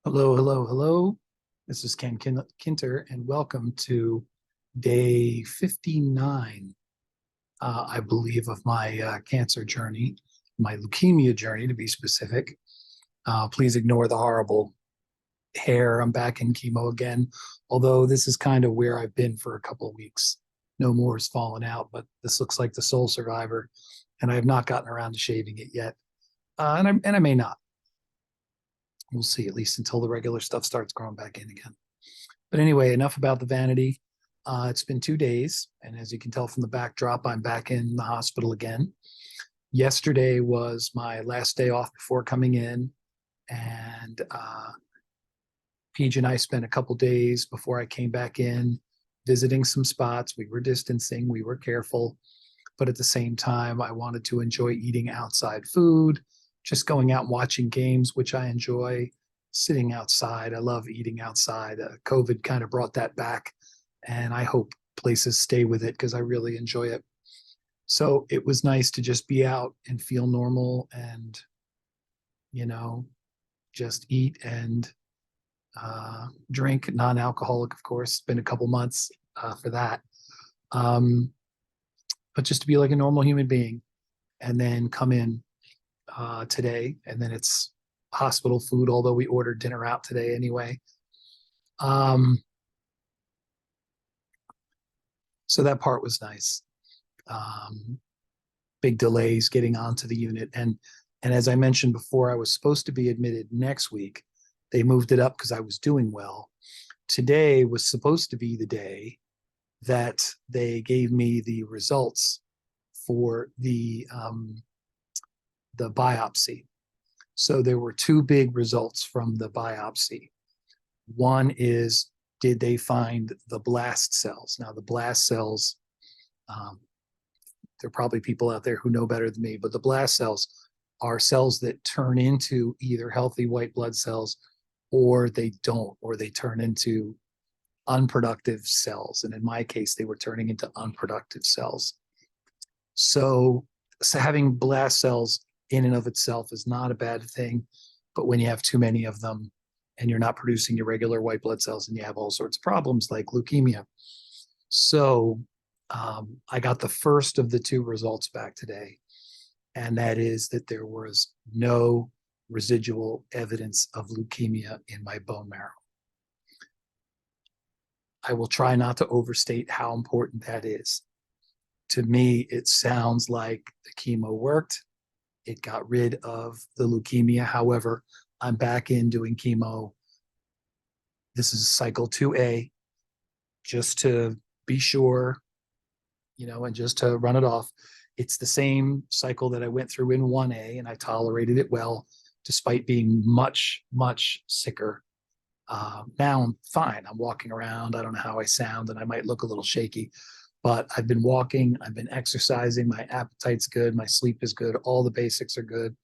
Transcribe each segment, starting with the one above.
Hello, hello, hello. This is Kinter, and welcome to day 59, I believe, of my cancer journey, my leukemia journey to be specific. Please ignore the horrible hair. I'm back in chemo again, although this is kind of where I've been for a couple of weeks. No more has fallen out, but this looks like the sole survivor, and I have not gotten around to shaving it yet. And I may not. We'll see, at least until the regular stuff starts growing back in again. But anyway, enough about the vanity. It's been 2 days, and as you can tell from the backdrop, I'm back in the hospital again. Yesterday was my last day off before coming in, and Paige and I spent a couple days before I came back in visiting some spots. We were distancing, we were careful, but at the same time, I wanted to enjoy eating outside food, just going out and watching games, which I enjoy, sitting outside. I love eating outside. COVID kind of brought that back, and I hope places stay with it because I really enjoy it. So it was nice to just be out and feel normal and, you know, just eat and drink, non-alcoholic, of course. It's been a couple months for that. But just to be like a normal human being and then come in today, and then it's hospital food, although we ordered dinner out today anyway. So that part was nice. Big delays getting onto the unit. And as I mentioned before, I was supposed to be admitted next week. They moved it up because I was doing well. Today was supposed to be the day that they gave me the results for the biopsy. So there were two big results from the biopsy. One is, did they find the blast cells? Now, the blast cells, there are probably people out there who know better than me, but the blast cells are cells that turn into either healthy white blood cells or they don't, or they turn into unproductive cells. And in my case, they were turning into unproductive cells. So having blast cells in and of itself is not a bad thing. But when you have too many of them and you're not producing your regular white blood cells, and you have all sorts of problems like leukemia. So I got the first of the two results back today. And that is that there was no residual evidence of leukemia in my bone marrow. I will try not to overstate how important that is. To me, it sounds like the chemo worked. It got rid of the leukemia. However, I'm back in doing chemo. This is cycle 2A, just to be sure, and just to run it off. It's the same cycle that I went through in 1A, and I tolerated it well, despite being much, much sicker. Now I'm fine. I'm walking around. I don't know how I sound, and I might look a little shaky, but I've been walking. I've been exercising. My appetite's good. My sleep is good. All the basics are good.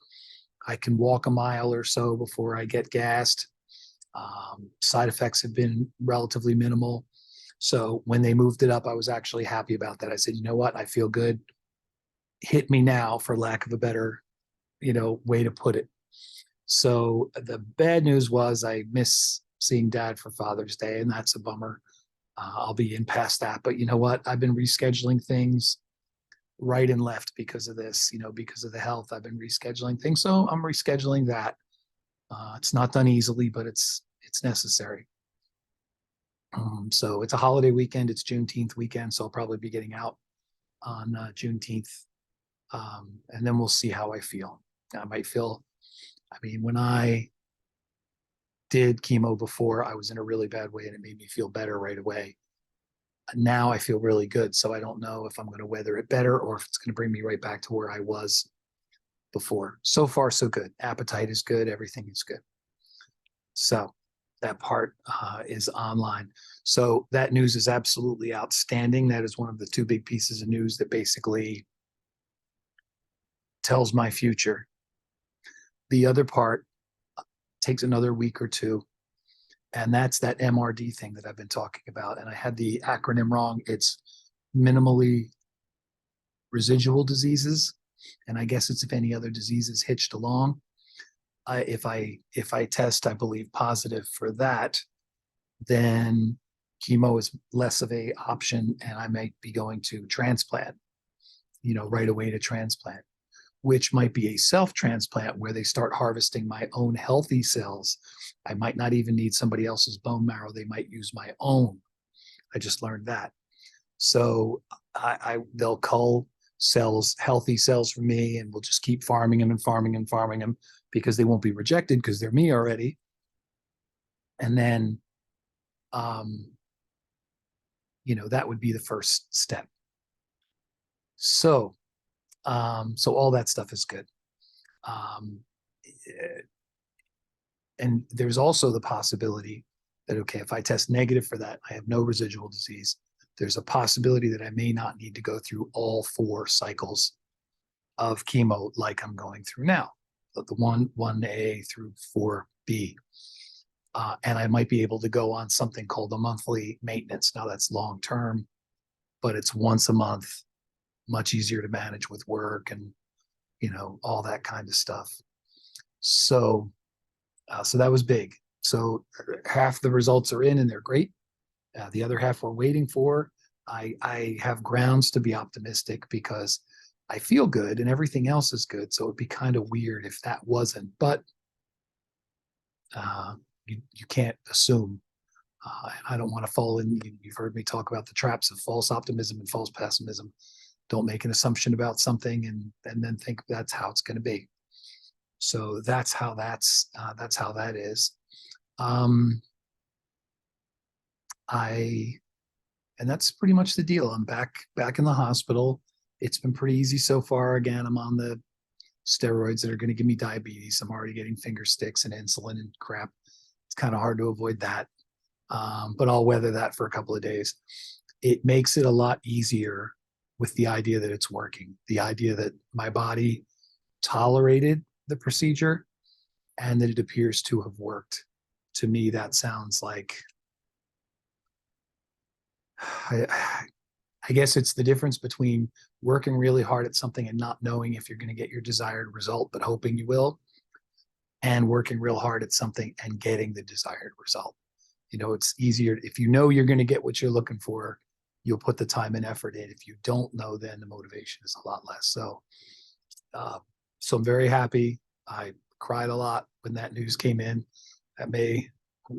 I can walk a mile or so before I get gassed. Side effects have been relatively minimal. So when they moved it up, I was actually happy about that. I said, you know what? I feel good. Hit me now, for lack of a better, way to put it. So the bad news was I miss seeing Dad for Father's Day, and that's a bummer. I'll be in past that. But you know what? I've been rescheduling things right and left because of this, because of the health. I've been rescheduling things. So I'm rescheduling that. It's not done easily, but it's necessary. So it's a holiday weekend. It's Juneteenth weekend. So I'll probably be getting out on Juneteenth. And then we'll see how I feel. I might feel, when I did chemo before, I was in a really bad way and it made me feel better right away. Now I feel really good. So I don't know if I'm going to weather it better or if it's going to bring me right back to where I was before. So far, so good. Appetite is good. Everything is good. So that part is online. So that news is absolutely outstanding. That is one of the two big pieces of news that basically tells my future. The other part takes another week or two, and that's that MRD thing that I've been talking about. And I had the acronym wrong. It's minimally residual diseases, and I guess it's if any other diseases hitched along. if I test, I believe, positive for that, then chemo is less of a option, and I might be going to transplant, right away to transplant, which might be a self-transplant where they start harvesting my own healthy cells. I might not even need somebody else's bone marrow. They might use my own. I just learned that. So they'll cull cells, healthy cells for me, and we'll just keep farming them and farming and farming them because they won't be rejected because they're me already. And then, that would be the first step. So, so all that stuff is good. And there's also the possibility that, okay, if I test negative for that, I have no residual disease. There's a possibility that I may not need to go through all 4 cycles of chemo like I'm going through now, the 1A through 4B. And I might be able to go on something called a monthly maintenance. Now that's long term, but it's once a month, much easier to manage with work and, all that kind of stuff. So, so that was big. So half the results are in and they're great. The other half we're waiting for. I have grounds to be optimistic because I feel good and everything else is good. So it'd be kind of weird if that wasn't, but you can't assume. I don't want to fall in. You've heard me talk about the traps of false optimism and false pessimism. Don't make an assumption about something and then think that's how it's going to be. So that's how that is. And that's pretty much the deal. I'm back in the hospital. It's been pretty easy so far. Again, I'm on the steroids that are going to give me diabetes. I'm already getting finger sticks and insulin and crap. It's kind of hard to avoid that. But I'll weather that for a couple of days. It makes it a lot easier with the idea that it's working, the idea that my body tolerated the procedure and that it appears to have worked. To me, that sounds like, I guess it's the difference between working really hard at something and not knowing if you're going to get your desired result, but hoping you will, and working real hard at something and getting the desired result. It's easier if you know you're going to get what you're looking for, you'll put the time and effort in. If you don't know, then the motivation is a lot less. So, so I'm very happy. I cried a lot when that news came in. That may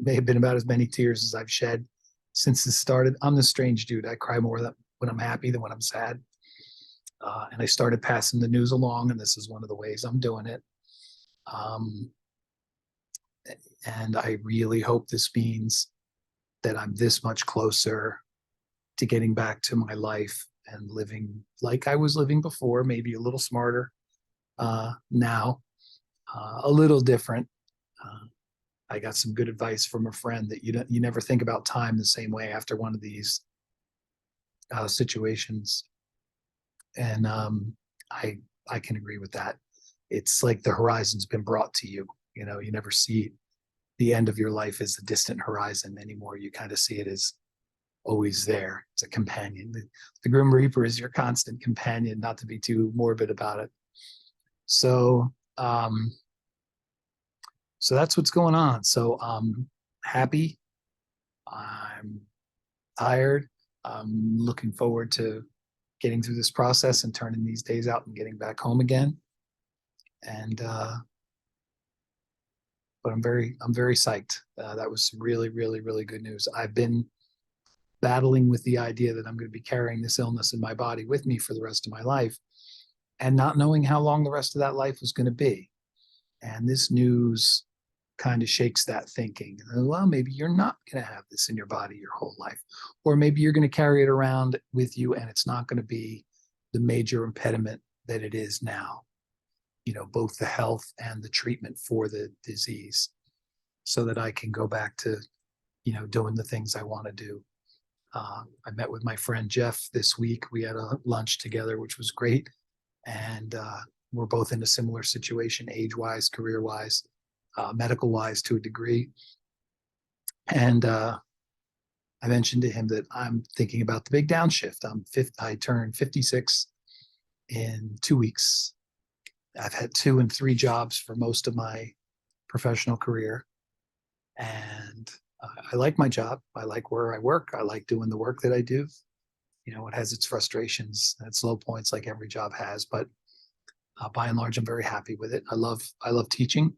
have been about as many tears as I've shed since this started. I'm the strange dude. I cry more when I'm happy than when I'm sad. And I started passing the news along, and this is one of the ways I'm doing it. And I really hope this means that I'm this much closer to getting back to my life and living like I was living before, maybe a little smarter now, a little different. I got some good advice from a friend that you never think about time the same way after one of these situations, and I can agree with that. It's like the horizon's been brought to you. You never see the end of your life as a distant horizon anymore. You kind of see it as always there. It's a companion. The Grim Reaper is your constant companion, not to be too morbid about it. So, so that's what's going on. So I'm happy. I'm tired. I'm looking forward to getting through this process and turning these days out and getting back home again. And, but I'm very psyched. That was really, really, really good news. I've been battling with the idea that I'm going to be carrying this illness in my body with me for the rest of my life and not knowing how long the rest of that life was going to be. And this news kind of shakes that thinking. Well, maybe you're not going to have this in your body your whole life, or maybe you're going to carry it around with you and it's not going to be the major impediment that it is now. Both the health and the treatment for the disease, so that I can go back to, doing the things I want to do. I met with my friend Jeff this week. We had a lunch together, which was great. And we're both in a similar situation, age-wise, career-wise, medical-wise to a degree. And I mentioned to him that I'm thinking about the big downshift. I turned 56 in 2 weeks. I've had 2 and 3 jobs for most of my professional career. And I like my job. I like where I work. I like doing the work that I do. You know, it has its frustrations and its low points like every job has, but by and large, I'm very happy with it. I love teaching.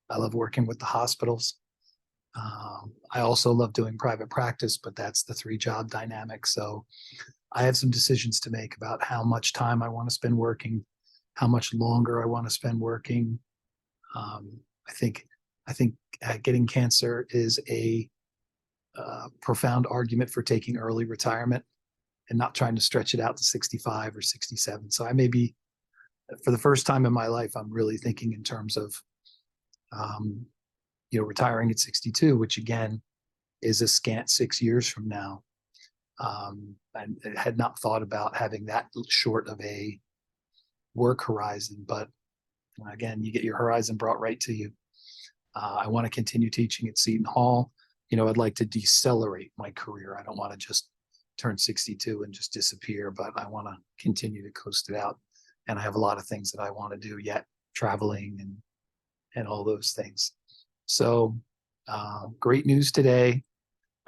I love working with the hospitals. I also love doing private practice, but that's the 3-job dynamic. So I have some decisions to make about how much time I want to spend working, how much longer I want to spend working. I think getting cancer is a profound argument for taking early retirement and not trying to stretch it out to 65 or 67. So I may be, for the first time in my life, I'm really thinking in terms of, retiring at 62, which again is a scant 6 years from now. I had not thought about having that short of a work horizon, but again, you get your horizon brought right to you. I want to continue teaching at Seton Hall. I'd like to decelerate my career. I don't want to just turn 62 and just disappear, but I want to continue to coast it out. And I have a lot of things that I want to do yet, traveling and all those things. So great news today.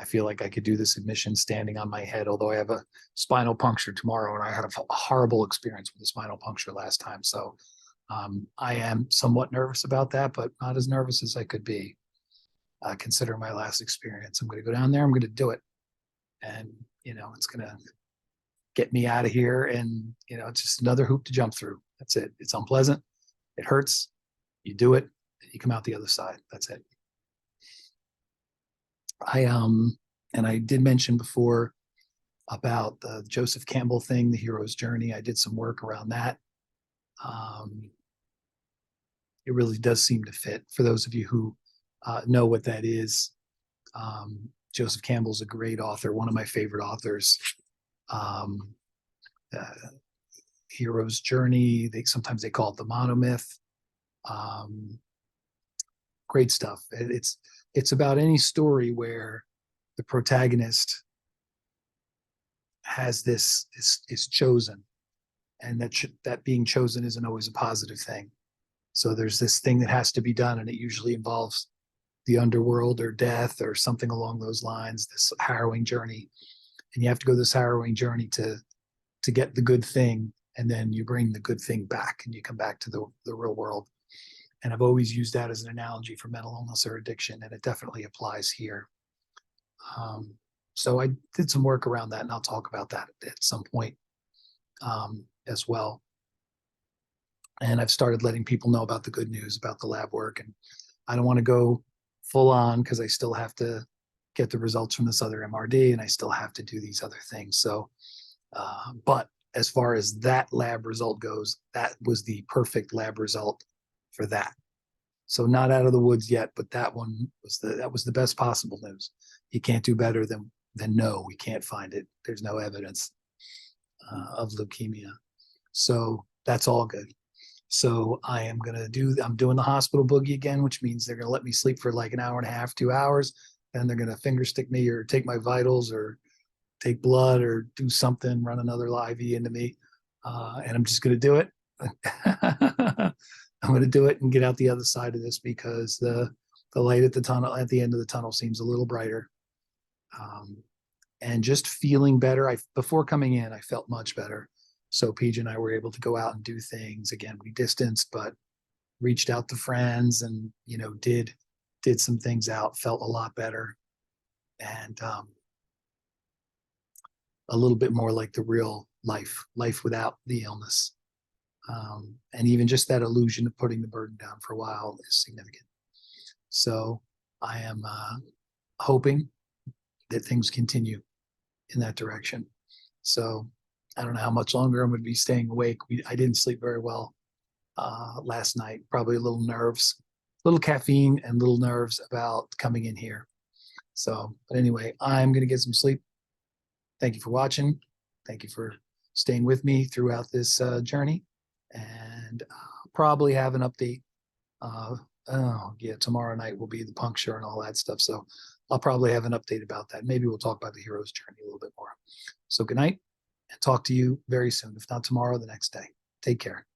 I feel like I could do this admission standing on my head, although I have a spinal puncture tomorrow, and I had a horrible experience with a spinal puncture last time. So I am somewhat nervous about that, but not as nervous as I could be, considering my last experience. I'm going to go down there. I'm going to do it. And, it's going to get me out of here. And, it's just another hoop to jump through. That's it. It's unpleasant. It hurts. You do it. You come out the other side. That's it. And I did mention before about the Joseph Campbell thing, the hero's journey. I did some work around that. It really does seem to fit. For those of you who know what that is, Joseph Campbell's a great author, one of my favorite authors. Hero's journey. Sometimes they call it the monomyth. Great stuff. It's about any story where the protagonist has is chosen, and that being chosen isn't always a positive thing. So there's this thing that has to be done, and it usually involves the underworld or death or something along those lines, this harrowing journey. And you have to go this harrowing journey to get the good thing, and then you bring the good thing back and you come back to the real world. And I've always used that as an analogy for mental illness or addiction, and it definitely applies here. So I did some work around that, and I'll talk about that at some point as well. And I've started letting people know about the good news about the lab work. And I don't want to go full on because I still have to get the results from this other MRD, and I still have to do these other things. So, but as far as that lab result goes, that was the perfect lab result for that. So not out of the woods yet, but that one was the best possible news. You can't do better than no, we can't find it. There's no evidence of leukemia. So that's all good. So I'm doing the hospital boogie again, which means they're going to let me sleep for like an hour and a half, 2 hours. Then they're going to finger stick me or take my vitals or take blood or do something, run another IV into me. And I'm just going to do it. I'm going to do it and get out the other side of this because the light at the end of the tunnel seems a little brighter. And just feeling better. Before coming in, I felt much better. So PJ and I were able to go out and do things. Again, we distanced, but reached out to friends and, did some things out, felt a lot better. And a little bit more like the real life without the illness. And even just that illusion of putting the burden down for a while is significant. So I am hoping that things continue in that direction. So I don't know how much longer I'm going to be staying awake. I didn't sleep very well last night, probably a little nerves, a little caffeine and little nerves about coming in here. So, but anyway, I'm going to get some sleep. Thank you for watching. Thank you for staying with me throughout this journey. And I'll probably have an update. Tomorrow night will be the puncture and all that stuff. So I'll probably have an update about that. Maybe we'll talk about the hero's journey a little bit more. So good night, and talk to you very soon. If not tomorrow, the next day. Take care.